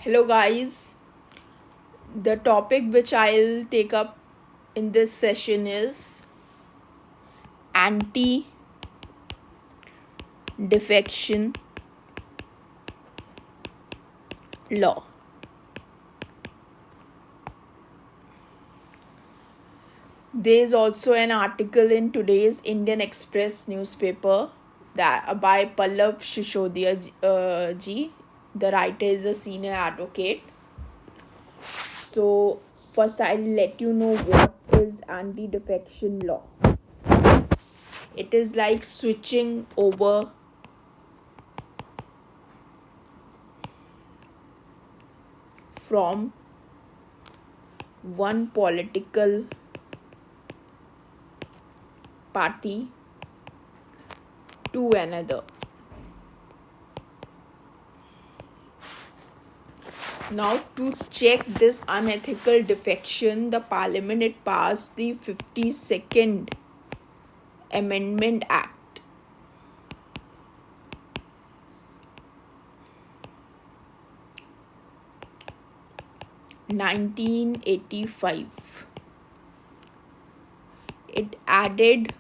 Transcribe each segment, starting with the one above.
Hello, guys. The topic which I'll take up in this session is anti-defection law. There is also an article in today's Indian Express newspaper that by Pallav Shishodia ji. The writer is a senior advocate. So first I'll let you know what is anti-defection law. It is like switching over from one political party to another. Now, to check this unethical defection, the Parliament passed the 52nd Amendment Act. (1985). It added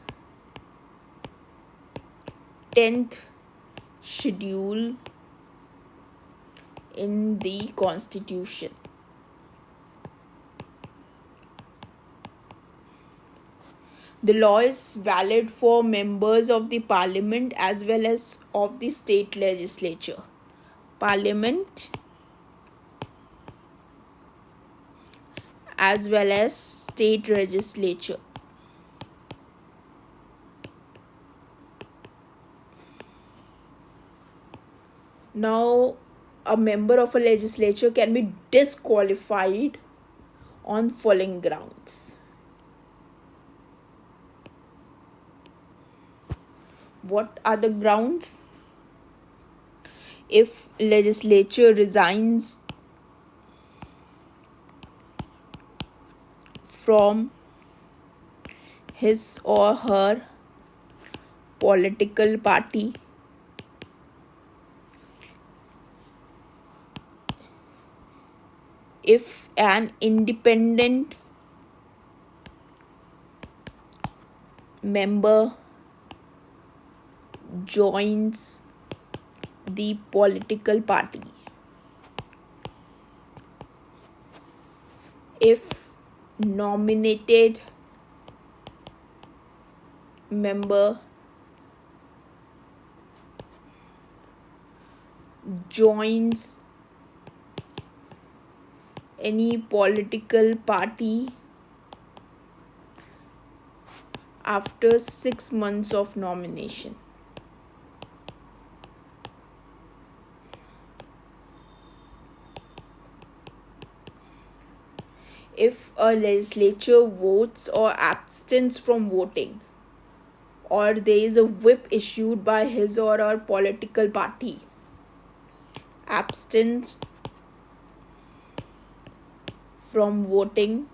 10th schedule in the Constitution. The law is valid for members of the Parliament as well as of the state legislature. Parliament as well as state legislature. Now, a member of a legislature can be disqualified on following grounds. What are the grounds? If legislature resigns from his or her political party, if an independent member joins the political party, if nominated member joins any political party after 6 months of nomination. If a legislature votes or abstains from voting, or there is a whip issued by his or her political party, abstains from voting,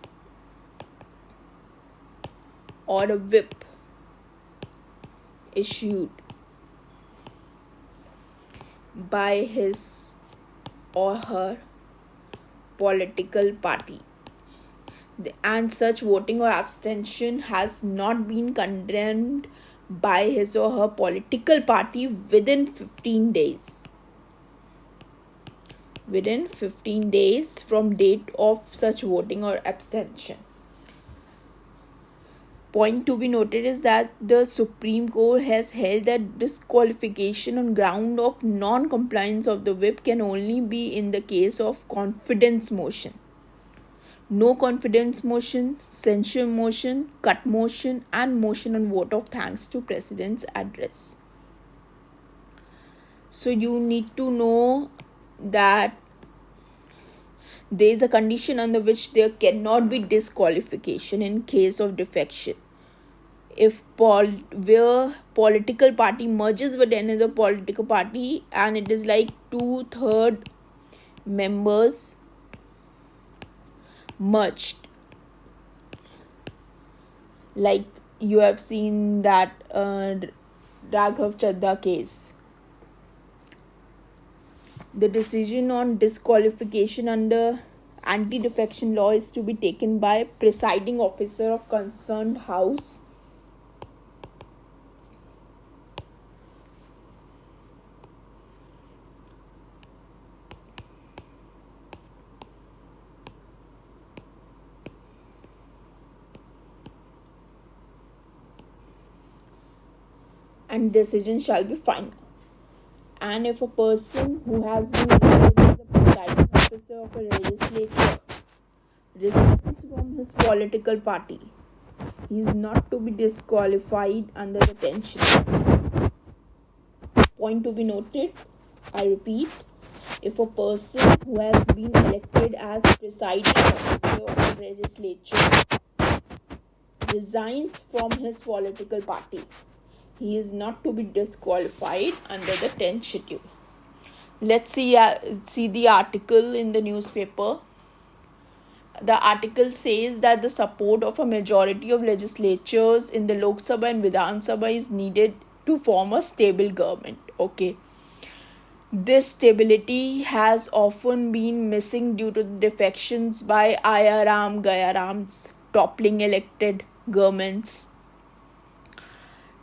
or a whip issued by his or her political party, and such voting or abstention has not been condemned by his or her political party within 15 days. Within 15 days from date of such voting or abstention. Point to be noted is that the Supreme Court has held that disqualification on ground of non-compliance of the whip can only be in the case of confidence motion. No confidence motion, censure motion, cut motion, and motion on vote of thanks to President's address. So you need to know that there is a condition under which there cannot be disqualification in case of defection. If where political party merges with another political party and it is like 2/3 members merged, like you have seen that Raghav Chadda case. The decision on disqualification under anti-defection law is to be taken by presiding officer of concerned house. And decision shall be final. And if a person who has been elected as the presiding officer of a legislature resigns from his political party, he is not to be disqualified under the tension. Point to be noted, I repeat, if a person who has been elected as presiding officer of a legislature resigns from his political party, he is not to be disqualified under the 10th schedule. Let's see the article in the newspaper. The article says that the support of a majority of legislatures in the Lok Sabha and Vidhan Sabha is needed to form a stable government. Okay. This stability has often been missing due to the defections by Ayaram Gayarams, toppling elected governments.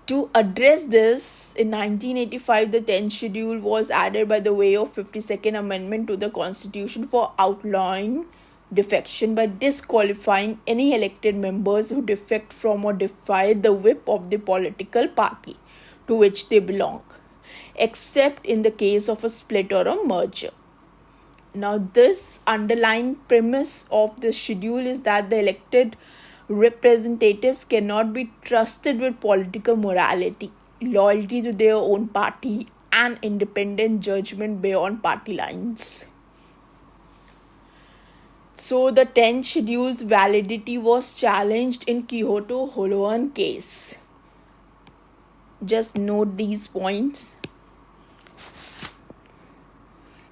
To address this, in 1985, the 10th schedule was added by the way of 52nd Amendment to the Constitution for outlawing defection by disqualifying any elected members who defect from or defy the whip of the political party to which they belong, except in the case of a split or a merger. Now, this underlying premise of the schedule is that the elected representatives cannot be trusted with political morality, loyalty to their own party, and independent judgment beyond party lines. So the 10th schedule's validity was challenged in Kyoto Holoan case. Just note these points.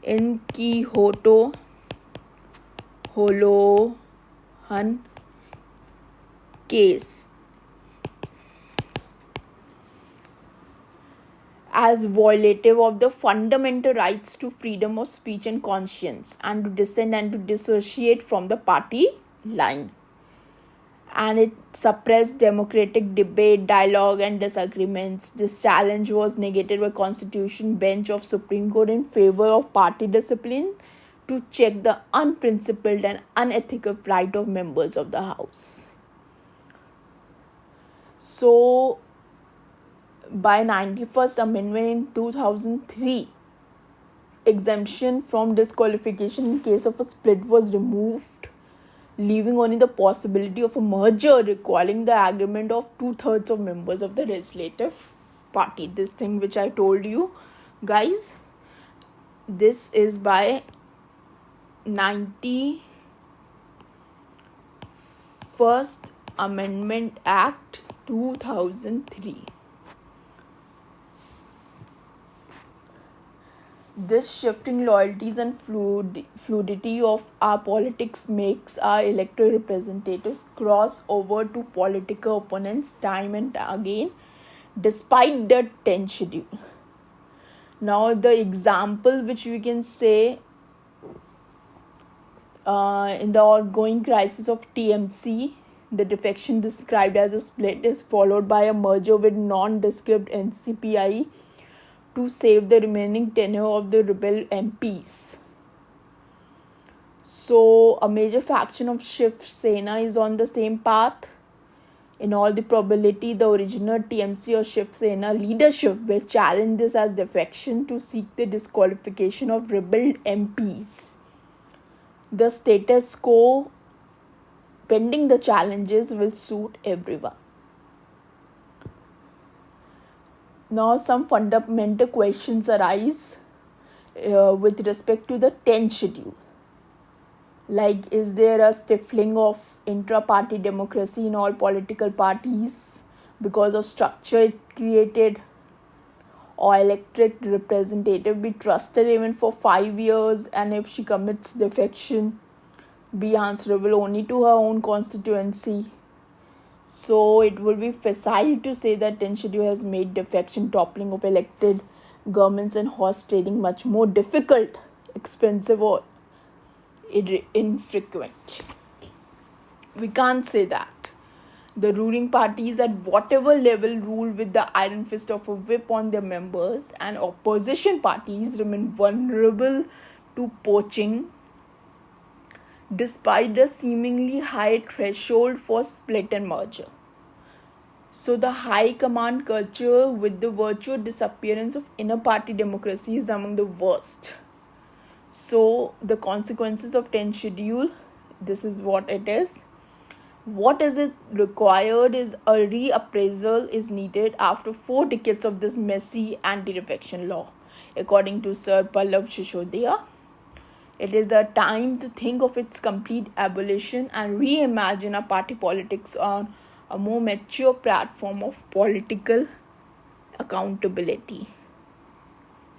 In Kyoto Holoan case, as violative of the fundamental rights to freedom of speech and conscience, and to dissent and to dissociate from the party line. And it suppressed democratic debate, dialogue and disagreements. This challenge was negated by Constitution Bench of Supreme Court in favor of party discipline to check the unprincipled and unethical right of members of the House. So, by 91st Amendment in 2003, exemption from disqualification in case of a split was removed, leaving only the possibility of a merger requiring the agreement of 2/3 of members of the legislative party. This thing which I told you, guys, this is by 91st Amendment Act 2003. This shifting loyalties and fluidity of our politics makes our elected representatives cross over to political opponents time and again, despite the 10th schedule. Now, the example which we can say in the ongoing crisis of TMC, the defection described as a split is followed by a merger with nondescript NCPI to save the remaining tenure of the rebel MPs. So, a major faction of Shiv Sena is on the same path. In all the probability, the original TMC or Shiv Sena leadership will challenge this as defection to seek the disqualification of rebel MPs. The status quo pending the challenges will suit everyone. Now, some fundamental questions arise with respect to the 10th schedule. Like, is there a stifling of intra-party democracy in all political parties because of structure it created? Or elected representative be trusted even for 5 years, and if she commits defection, be answerable only to her own constituency? So it will be facile to say that 10th schedule has made defection, toppling of elected governments and horse trading much more difficult, expensive, or infrequent. We can't say that. The ruling parties at whatever level rule with the iron fist of a whip on their members, and opposition parties remain vulnerable to poaching despite the seemingly high threshold for split and merger. So the high command culture with the virtual disappearance of inner party democracy is among the worst. So the consequences of 10th schedule, this is what it is. What is it required is a reappraisal is needed after 4 decades of this messy anti-defection law, according to Sir Pallav Shishodia. It is a time to think of its complete abolition and reimagine our party politics on a more mature platform of political accountability.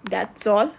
That's all.